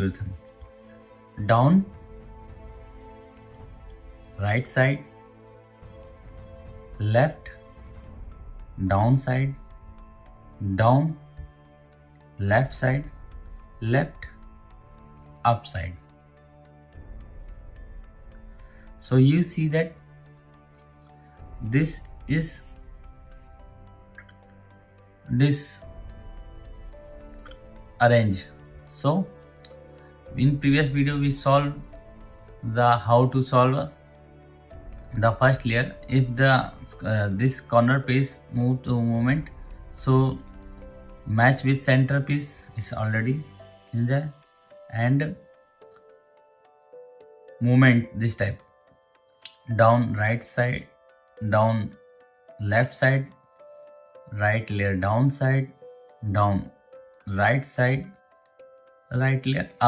algorithm. Down, right side, left, down side, down, left side, left, up side. So you see that this is this arrange. So in previous video we solved the how to solve the first layer. If the this corner piece move to movement, so match with center piece, it's already in there, and movement this type, down right side, down left side, right layer down side, down right side, right layer up.